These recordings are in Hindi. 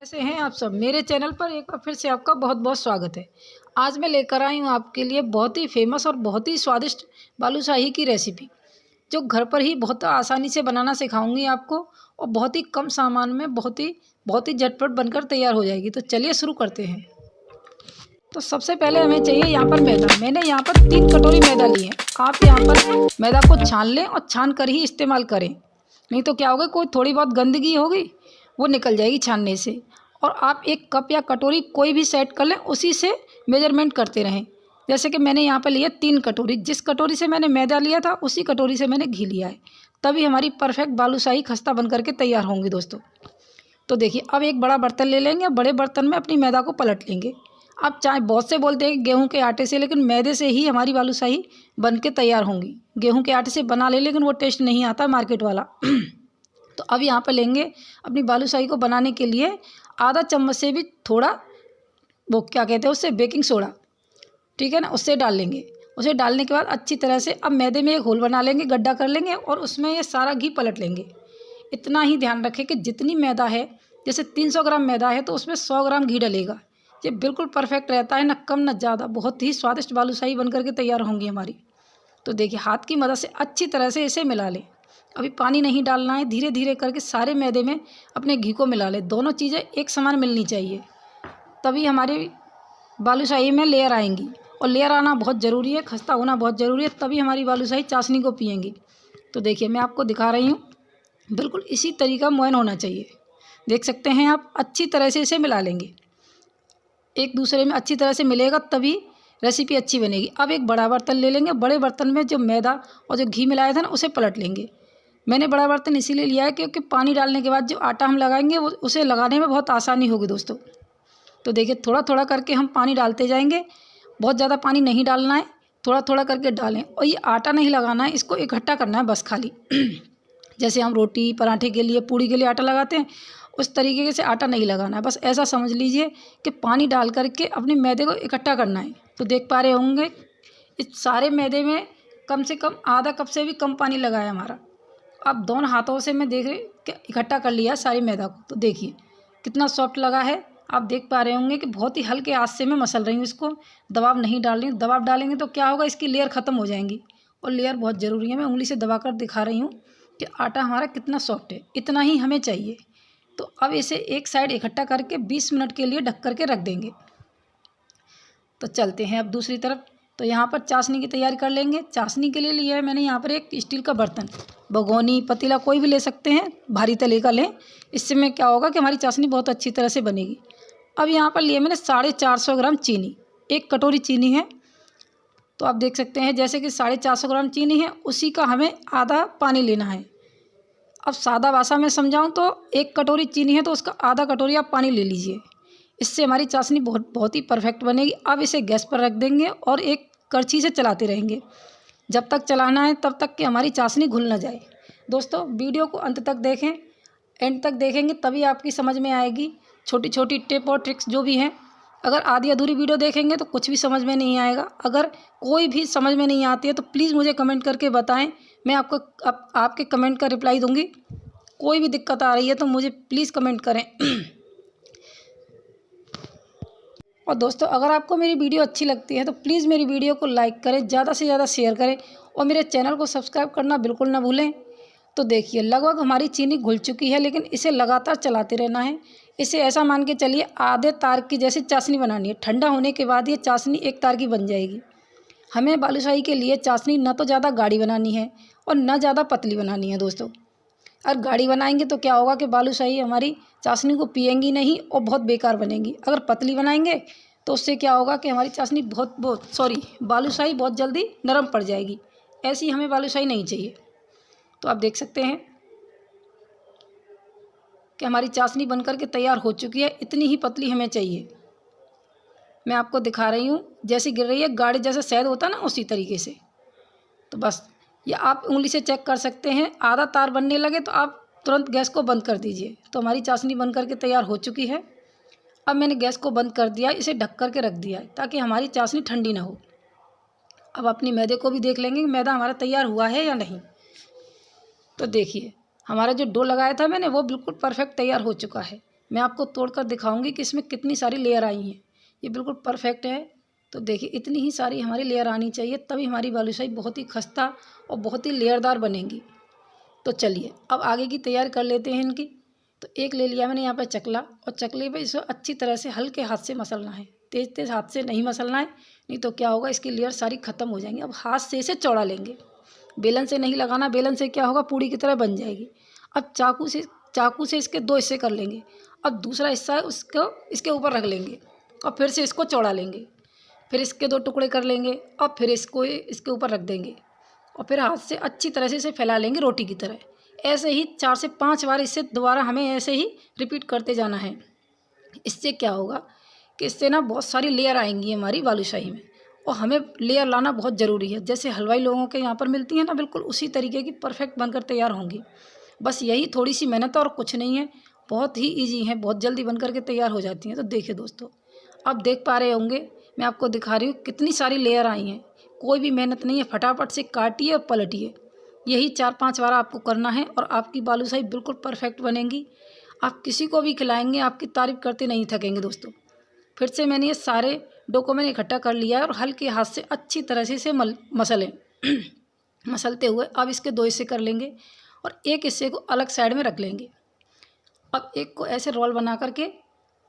कैसे हैं आप सब। मेरे चैनल पर एक बार फिर से आपका बहुत बहुत स्वागत है। आज मैं लेकर आई हूँ आपके लिए बहुत ही फेमस और बहुत ही स्वादिष्ट बालूशाही की रेसिपी, जो घर पर ही बहुत आसानी से बनाना सिखाऊंगी आपको, और बहुत ही कम सामान में बहुत ही झटपट बनकर तैयार हो जाएगी। तो चलिए शुरू करते हैं। तो सबसे पहले हमें चाहिए यहाँ पर मैदा। मैंने यहाँ पर 3 कटोरी मैदा ली है। आप यहाँ पर मैदा को छान लें और छान कर ही इस्तेमाल करें, नहीं तो क्या होगा, कोई थोड़ी बहुत गंदगी होगी वो निकल जाएगी छानने से। और आप एक कप या कटोरी कोई भी सेट कर लें, उसी से मेजरमेंट करते रहें। जैसे कि मैंने यहाँ पर लिया 3 कटोरी, जिस कटोरी से मैंने मैदा लिया था उसी कटोरी से मैंने घी लिया है, तभी हमारी परफेक्ट बालूशाही खस्ता बन करके तैयार होंगी दोस्तों। तो देखिए, अब एक बड़ा बर्तन ले लेंगे, बड़े बर्तन में अपनी मैदा को पलट लेंगे। आप चाहे बहुत से बोलते हैं गेहूं के आटे से, लेकिन मैदे से ही हमारी बालूशाही बन के तैयार होंगी। गेहूं के आटे से बना ले, लेकिन वो टेस्ट नहीं आता मार्केट वाला। तो अब यहाँ पर लेंगे अपनी बालूशाही को बनाने के लिए आधा चम्मच से भी थोड़ा, वो क्या कहते हैं उससे, बेकिंग सोडा, ठीक है ना, उससे डाल लेंगे। उसे डालने के बाद अच्छी तरह से अब मैदे में एक होल बना लेंगे, गड्ढा कर लेंगे, और उसमें ये सारा घी पलट लेंगे। इतना ही ध्यान रखें कि जितनी मैदा है, जैसे 300 ग्राम मैदा है तो उसमें 100 ग्राम घी डलेगा। ये बिल्कुल परफेक्ट रहता है, ना कम ना ज़्यादा। बहुत ही स्वादिष्ट बालूशाही बन करके तैयार होंगी हमारी। तो देखिए, हाथ की मदद से अच्छी तरह से इसे मिला लें। अभी पानी नहीं डालना है, धीरे धीरे करके सारे मैदे में अपने घी को मिला लें। दोनों चीज़ें एक समान मिलनी चाहिए, तभी हमारी बालूशाही में लेयर आएंगी। और लेयर आना बहुत ज़रूरी है, खस्ता होना बहुत ज़रूरी है, तभी हमारी बालूशाही चाशनी को पिएंगी। तो देखिए, मैं आपको दिखा रही हूँ, बिल्कुल इसी तरीका मोयन होना चाहिए। देख सकते हैं आप, अच्छी तरह से इसे मिला लेंगे। एक दूसरे में अच्छी तरह से मिलेगा तभी रेसिपी अच्छी बनेगी। अब एक बड़ा बर्तन ले लेंगे, बड़े बर्तन में जो मैदा और जो घी मिलाया था ना, उसे पलट लेंगे। मैंने बड़ा बर्तन इसीलिए लिया है क्योंकि पानी डालने के बाद जो आटा हम लगाएंगे वो उसे लगाने में बहुत आसानी होगी दोस्तों। तो देखिए, थोड़ा थोड़ा करके हम पानी डालते जाएंगे। बहुत ज़्यादा पानी नहीं डालना है, थोड़ा थोड़ा करके डालें। और ये आटा नहीं लगाना है, इसको इकट्ठा करना है बस खाली। जैसे हम रोटी पराठे के लिए, पूड़ी के लिए आटा लगाते हैं, उस तरीके से आटा नहीं लगाना है। बस ऐसा समझ लीजिए कि पानी डाल करके अपने मैदे को इकट्ठा करना है। तो देख पा रहे होंगे, इस सारे मैदे में कम से कम आधा कप से भी कम पानी लगा है हमारा। अब दोनों हाथों से मैं देख रही कि इकट्ठा कर लिया सारी मैदा को। तो देखिए कितना सॉफ्ट लगा है। आप देख पा रहे होंगे कि बहुत ही हल्के हाथ से मैं मसल रही हूँ इसको, दबाव नहीं डाल रही हूँ। दबाव डालेंगे तो क्या होगा, इसकी लेयर ख़त्म हो जाएंगी, और लेयर बहुत ज़रूरी है। मैं उंगली से दबा कर दिखा रही हूँ कि आटा हमारा कितना सॉफ्ट है। इतना ही हमें चाहिए। तो अब इसे एक साइड इकट्ठा करके 20 मिनट के लिए ढक करके रख देंगे। तो चलते हैं अब दूसरी तरफ। तो यहाँ पर चाशनी की तैयारी कर लेंगे। चाशनी के लिए लिया है मैंने यहाँ पर एक स्टील का बर्तन, भगोनी, पतीला कोई भी ले सकते हैं, भारी तले का लें। इससे में क्या होगा कि हमारी चाशनी बहुत अच्छी तरह से बनेगी। अब यहाँ पर लिए मैंने 450 ग्राम चीनी, 1 कटोरी चीनी है। तो आप देख सकते हैं, जैसे कि 450 ग्राम चीनी है, उसी का हमें आधा पानी लेना है। अब सादा भाषा में समझाऊँ तो 1 कटोरी चीनी है तो उसका आधा कटोरी आप पानी ले लीजिए। इससे हमारी चाशनी बहुत ही परफेक्ट बनेगी। अब इसे गैस पर रख देंगे और एक करछी से चलाते रहेंगे। जब तक चलाना है तब तक कि हमारी चाशनी घुल ना जाए। दोस्तों, वीडियो को अंत तक देखें, एंड तक देखेंगे तभी आपकी समझ में आएगी छोटी छोटी टिप और ट्रिक्स जो भी हैं। अगर आधी अधूरी वीडियो देखेंगे तो कुछ भी समझ में नहीं आएगा। अगर कोई भी समझ में नहीं आती है तो प्लीज़ मुझे कमेंट करके बताएं, मैं आपको आपके कमेंट का रिप्लाई दूंगी। कोई भी दिक्कत आ रही है तो मुझे प्लीज़ कमेंट करें। और दोस्तों, अगर आपको मेरी वीडियो अच्छी लगती है तो प्लीज़ मेरी वीडियो को लाइक करें, ज़्यादा से ज़्यादा शेयर करें, और मेरे चैनल को सब्सक्राइब करना बिल्कुल ना भूलें। तो देखिए, लगभग हमारी चीनी घुल चुकी है, लेकिन इसे लगातार चलाते रहना है। इसे ऐसा मान के चलिए आधे तार की जैसी चाशनी बनानी है। ठंडा होने के बाद ये चाशनी एक तार की बन जाएगी। हमें बालूशाही के लिए चाशनी न तो ज़्यादा गाढ़ी बनानी है और न ज़्यादा पतली बनानी है दोस्तों। अगर गाढ़ी बनाएंगे तो क्या होगा कि बालूशाही हमारी चाशनी को पिएंगी नहीं और बहुत बेकार बनेगी। अगर पतली बनाएंगे तो उससे क्या होगा कि हमारी चाशनी बालूशाही बहुत जल्दी नरम पड़ जाएगी। ऐसी हमें बालूशाही नहीं चाहिए। तो आप देख सकते हैं कि हमारी चाशनी बनकर के तैयार हो चुकी है। इतनी ही पतली हमें चाहिए। मैं आपको दिखा रही हूँ, जैसी गिर रही है गाढ़ी, जैसे शहद होता है ना, उसी तरीके से। तो बस ये आप उंगली से चेक कर सकते हैं। आधा तार बनने लगे तो आप तुरंत गैस को बंद कर दीजिए। तो हमारी चाशनी बन करके तैयार हो चुकी है। अब मैंने गैस को बंद कर दिया, इसे ढक करके रख दिया है ताकि हमारी चाशनी ठंडी ना हो। अब अपनी मैदे को भी देख लेंगे कि मैदा हमारा तैयार हुआ है या नहीं। तो देखिए, हमारा जो डो लगाया था मैंने वो बिल्कुल परफेक्ट तैयार हो चुका है। मैं आपको तोड़कर दिखाऊंगी कि इसमें कितनी सारी लेयर आई हैं। ये बिल्कुल परफेक्ट है। तो देखिए इतनी ही सारी हमारी लेयर आनी चाहिए, तभी हमारी बालूशाही बहुत ही खस्ता और बहुत ही लेयरदार बनेगी। तो चलिए अब आगे की तैयारी कर लेते हैं इनकी। तो एक ले लिया मैंने यहाँ पर चकला, और चकले पे इसे अच्छी तरह से हल्के हाथ से मसलना है। तेज़ तेज़ हाथ से नहीं मसलना है, नहीं तो क्या होगा, इसकी लेयर सारी ख़त्म हो जाएंगी। अब हाथ से इसे चौड़ा लेंगे, बेलन से नहीं लगाना, बेलन से क्या होगा, पूड़ी की तरह बन जाएगी। अब चाकू से इसके 2 हिस्से कर लेंगे। अब दूसरा हिस्सा उसको इसके ऊपर रख लेंगे और फिर से इसको चौड़ा लेंगे। फिर इसके 2 टुकड़े कर लेंगे और फिर इसको इसके ऊपर रख देंगे और फिर हाथ से अच्छी तरह से इसे फैला लेंगे रोटी की तरह। ऐसे ही 4 से 5 बार इससे दोबारा हमें ऐसे ही रिपीट करते जाना है। इससे क्या होगा कि इससे ना बहुत सारी लेयर आएंगी हमारी बालूशाही में, और हमें लेयर लाना बहुत ज़रूरी है। जैसे हलवाई लोगों के यहाँ पर मिलती है ना, बिल्कुल उसी तरीके की परफेक्ट बनकर तैयार होंगी। बस यही थोड़ी सी मेहनत है और कुछ नहीं है, बहुत ही ईजी है, बहुत जल्दी बनकर के तैयार हो जाती हैं। तो देखिए दोस्तों, अब देख पा रहे होंगे मैं आपको दिखा रही हूँ कितनी सारी लेयर आई हैं। कोई भी मेहनत नहीं है, फटाफट से काटिए और पलटिए। यही 4-5 बार आपको करना है और आपकी बालूशाही बिल्कुल परफेक्ट बनेगी। आप किसी को भी खिलाएंगे, आपकी तारीफ़ करते नहीं थकेंगे दोस्तों। फिर से मैंने ये सारे डो को मैंने इकट्ठा कर लिया है और हल्के हाथ से अच्छी तरह से इसे मसलें मसलते हुए अब इसके 2 हिस्से कर लेंगे और एक हिस्से को अलग साइड में रख लेंगे। अब एक को ऐसे रोल बना करके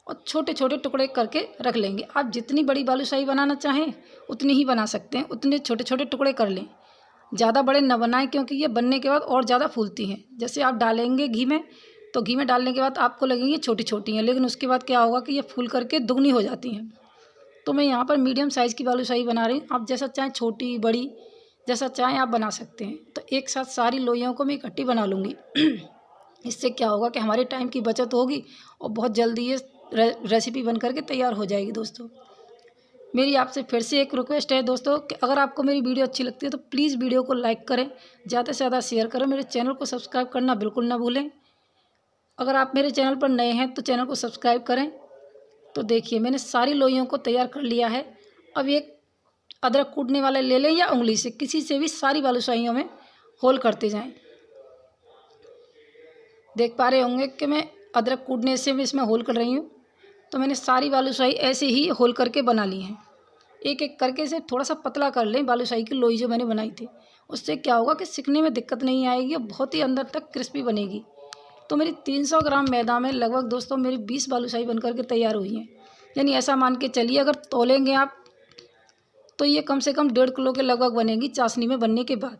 और छोटे छोटे टुकड़े करके रख लेंगे। आप जितनी बड़ी बालूशाही बनाना चाहें उतनी ही बना सकते हैं, उतने छोटे छोटे टुकड़े कर लें। ज़्यादा बड़े न बनाएं, क्योंकि ये बनने के बाद और ज़्यादा फूलती हैं। जैसे आप डालेंगे घी में, तो घी में डालने के बाद आपको लगेंगी छोटी छोटी हैं, लेकिन उसके बाद क्या होगा कि ये फूल करके दुगनी हो जाती हैं। तो मैं यहाँ पर मीडियम साइज़ की बालूशाही बना रही हूँ। आप जैसा चाहें, छोटी बड़ी जैसा चाहें आप बना सकते हैं। तो एक साथ सारी लोइयों को मैं इकट्ठी बना लूँगी। इससे क्या होगा कि हमारे टाइम की बचत होगी और बहुत जल्दी ये रेसिपी बन करके तैयार हो जाएगी। दोस्तों मेरी आपसे फिर से एक रिक्वेस्ट है दोस्तों कि अगर आपको मेरी वीडियो अच्छी लगती है तो प्लीज़ वीडियो को लाइक करें, ज़्यादा से ज़्यादा शेयर करें, मेरे चैनल को सब्सक्राइब करना बिल्कुल ना भूलें। अगर आप मेरे चैनल पर नए हैं तो चैनल को सब्सक्राइब करें। तो देखिए मैंने सारी लोइयों को तैयार कर लिया है। अब एक अदरक कूटने वाला ले लें या उंगली से, किसी से भी सारी बालूशाहियों में होल करते जाएं। देख पा रहे होंगे कि मैं अदरक कूटने से भी इसमें होल कर रही हूँ। तो मैंने सारी बालूशाही ऐसे ही होल करके बना ली हैं। एक एक करके इसे थोड़ा सा पतला कर लें बालूशाही की लोई जो मैंने बनाई थी। उससे क्या होगा कि सिकने में दिक्कत नहीं आएगी और बहुत ही अंदर तक क्रिस्पी बनेगी। तो मेरी 300 ग्राम मैदा में लगभग दोस्तों मेरी 20 बालूशाही बन करके तैयार हुई हैं। यानी ऐसा मान के चलिए, अगर तोलेंगे आप तो ये कम से कम 1.5 किलो के लगभग बनेगी चाशनी में बनने के बाद।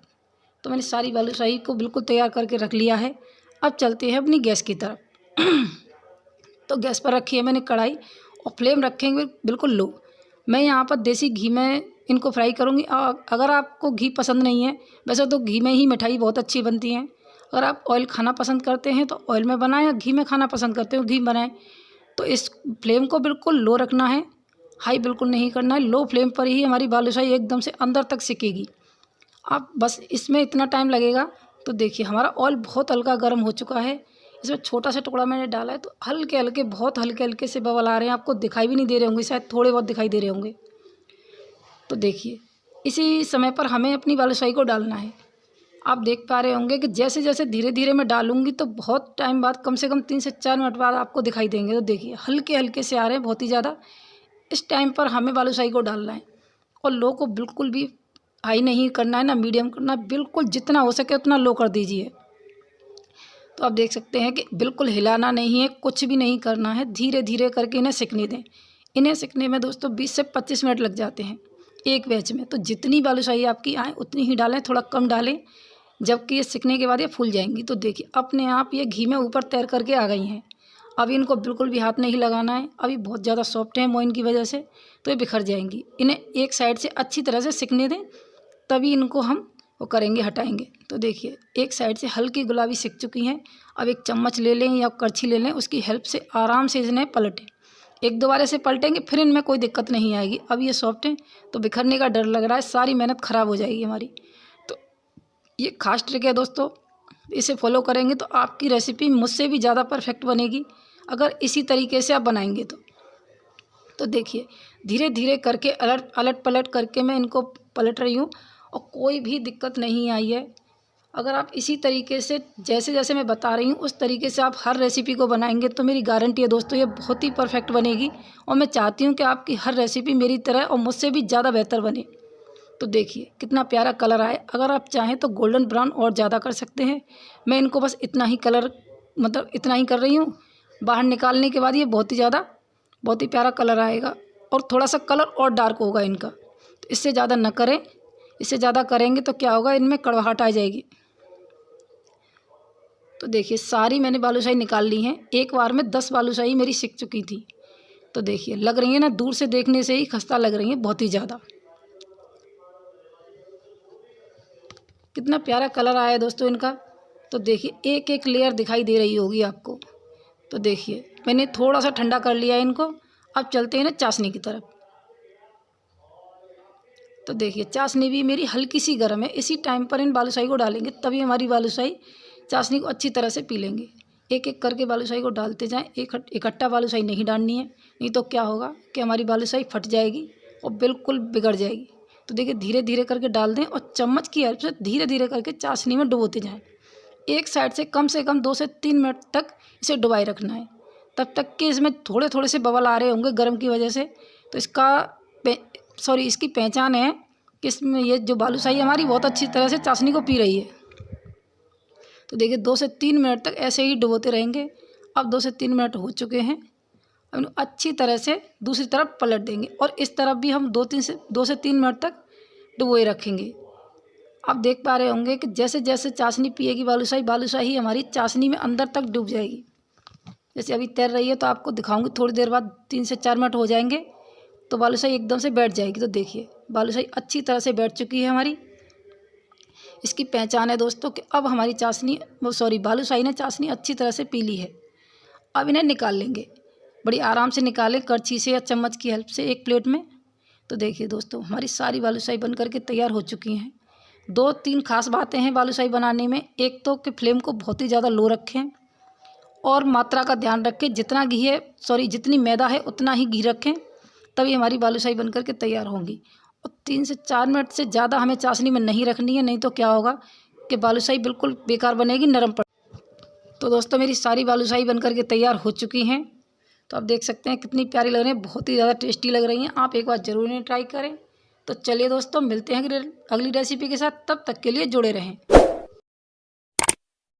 तो मैंने सारी बालूशाही को बिल्कुल तैयार करके रख लिया है। अब चलते हैं अपनी गैस की तरफ। तो गैस पर रखी है मैंने कढ़ाई और फ्लेम रखेंगे बिल्कुल लो। मैं यहाँ पर देसी घी में इनको फ्राई करूँगी। अगर आपको घी पसंद नहीं है, वैसे तो घी में ही मिठाई बहुत अच्छी बनती है। अगर आप ऑयल खाना पसंद करते हैं तो ऑयल में बनाएं, या घी में खाना पसंद करते हो घी बनाएं। तो इस फ्लेम को बिल्कुल लो रखना है, हाई बिल्कुल नहीं करना है। लो फ्लेम पर ही हमारी बालूशाही एकदम से अंदर तक सिकेगी। आप बस इसमें इतना टाइम लगेगा। तो देखिए हमारा ऑयल बहुत हल्का गर्म हो चुका है। इसमें छोटा सा टुकड़ा मैंने डाला है, तो हल्के हल्के बहुत हल्के हल्के से बबल आ रहे हैं। आपको दिखाई भी नहीं दे रहे होंगे, शायद थोड़े बहुत दिखाई दे रहे होंगे। तो देखिए इसी समय पर हमें अपनी बालूशाही को डालना है। आप देख पा रहे होंगे कि जैसे जैसे धीरे धीरे मैं डालूंगी तो बहुत टाइम बाद, कम से कम 3 से 4 मिनट बाद आपको दिखाई देंगे। तो देखिए हल्के हल्के से आ रहे हैं, बहुत ही ज़्यादा। इस टाइम पर हमें बालूशाही को डालना है और लो को बिल्कुल भी हाई नहीं करना है, ना मीडियम करना, बिल्कुल जितना हो सके उतना लो कर दीजिए। तो आप देख सकते हैं कि बिल्कुल हिलाना नहीं है, कुछ भी नहीं करना है, धीरे धीरे करके इन्हें सिकने दें। इन्हें सिकने में दोस्तों 20 से 25 मिनट लग जाते हैं एक बैच में। तो जितनी बालूशाही आपकी आए उतनी ही डालें, थोड़ा कम डालें, जबकि ये सिकने के बाद ये फूल जाएंगी। तो देखिए अपने आप ये घी में ऊपर तैर करके आ गई हैं। अब इनको बिल्कुल भी हाथ नहीं लगाना है, अभी बहुत ज़्यादा सॉफ्ट है मोइन की वजह से, तो ये बिखर जाएंगी। इन्हें एक साइड से अच्छी तरह से सिकने दें, तभी इनको हम वो करेंगे, हटाएंगे। तो देखिए एक साइड से हल्की गुलाबी सिक चुकी हैं। अब एक चम्मच ले लें या करछी ले लें, उसकी हेल्प से आराम से इन्हें पलटें। एक दो बार ऐसे पलटेंगे फिर इनमें कोई दिक्कत नहीं आएगी। अब ये सॉफ्ट हैं तो बिखरने का डर लग रहा है, सारी मेहनत ख़राब हो जाएगी हमारी। तो ये खास ट्रिक है दोस्तों, इसे फॉलो करेंगे तो आपकी रेसिपी मुझसे भी ज़्यादा परफेक्ट बनेगी, अगर इसी तरीके से आप बनाएंगे तो देखिए धीरे धीरे करके अलट पलट करके मैं इनको पलट रही हूँ और कोई भी दिक्कत नहीं आई है। अगर आप इसी तरीके से जैसे जैसे मैं बता रही हूँ उस तरीके से आप हर रेसिपी को बनाएंगे तो मेरी गारंटी है दोस्तों, ये बहुत ही परफेक्ट बनेगी। और मैं चाहती हूँ कि आपकी हर रेसिपी मेरी तरह और मुझसे भी ज़्यादा बेहतर बने। तो देखिए कितना प्यारा कलर आए। अगर आप चाहें तो गोल्डन ब्राउन और ज़्यादा कर सकते हैं। मैं इनको बस इतना ही कलर मतलब इतना ही कर रही हूँ। बाहर निकालने के बाद ये बहुत ही प्यारा कलर आएगा और थोड़ा सा कलर और डार्क होगा इनका। तो इससे ज़्यादा न करें, इससे ज़्यादा करेंगे तो क्या होगा, इनमें कड़वाहट आ जाएगी। तो देखिए सारी मैंने बालूशाही निकाल ली हैं। एक बार में 10 बालूशाही मेरी सिक चुकी थी। तो देखिए लग रही है ना, दूर से देखने से ही खस्ता लग रही है बहुत ही ज़्यादा। कितना प्यारा कलर आया है दोस्तों इनका। तो देखिए एक एक लेयर दिखाई दे रही होगी आपको। तो देखिए मैंने थोड़ा सा ठंडा कर लिया है इनको। अब चलते हैं ना चाशनी की तरफ। तो देखिए चाशनी भी मेरी हल्की सी गर्म है। इसी टाइम पर इन बालूशाही को डालेंगे तभी हमारी बालूशाही चाशनी को अच्छी तरह से पी लेंगे। एक एक करके बालूशाही को डालते जाएं। इकट्ठा बालूशाही नहीं डालनी है, नहीं तो क्या होगा कि हमारी बालूशाही फट जाएगी और बिल्कुल बिगड़ जाएगी। तो देखिए धीरे धीरे करके डाल दें और चम्मच की हेल्प से धीरे धीरे करके चाशनी में डुबोते जाएं। एक साइड से कम 2 से 3 मिनट तक इसे डुबाए रखना है, तब तक कि इसमें थोड़े थोड़े से बबल आ रहे होंगे गर्म की वजह से। तो इसकी पहचान है कि इसमें ये जो बालूशाही हमारी बहुत अच्छी तरह से चाशनी को पी रही है। तो देखिए 2 से 3 मिनट तक ऐसे ही डुबोते रहेंगे। अब 2 से 3 मिनट हो चुके हैं। अब इन्हें अच्छी तरह से दूसरी तरफ पलट देंगे और इस तरफ भी हम 2 से 3 मिनट तक डुबोए रखेंगे। आप देख पा रहे होंगे कि जैसे जैसे चाशनी पिएगी बालूशाही हमारी चाशनी में अंदर तक डूब जाएगी। जैसे अभी तैर रही है तो आपको दिखाऊंगी, थोड़ी देर बाद 3 से 4 मिनट हो जाएंगे तो बालूशाही एकदम से बैठ जाएगी। तो देखिए बालूशाही अच्छी तरह से बैठ चुकी है हमारी। इसकी पहचान है दोस्तों कि अब हमारी बालूशाही ने चाशनी अच्छी तरह से पी ली है। अब इन्हें निकाल लेंगे, बड़ी आराम से निकालें करछी से या चम्मच की हेल्प से एक प्लेट में। तो देखिए दोस्तों हमारी सारी बालूशाही बन करके तैयार हो चुकी हैं। 2-3 खास बातें हैं बालूशाही बनाने में। एक तो कि फ्लेम को बहुत ही ज़्यादा लो रखें और मात्रा का ध्यान रखें। जितनी मैदा है उतना ही घी रखें, तभी हमारी बालूशाही बन करके तैयार होंगी। और 3 से 4 मिनट से ज़्यादा हमें चाशनी में नहीं रखनी है, नहीं तो क्या होगा कि बालूशाही बिल्कुल बेकार बनेगी, नरम पड़। तो दोस्तों मेरी सारी बालूशाही बन करके तैयार हो चुकी हैं। तो आप देख सकते हैं कितनी प्यारी लग रही हैं, बहुत ही ज़्यादा टेस्टी लग रही हैं। आप एक बार ज़रूर इन्हें ट्राई करें। तो चलिए दोस्तों मिलते हैं अगली रेसिपी के साथ, तब तक के लिए जुड़े रहें।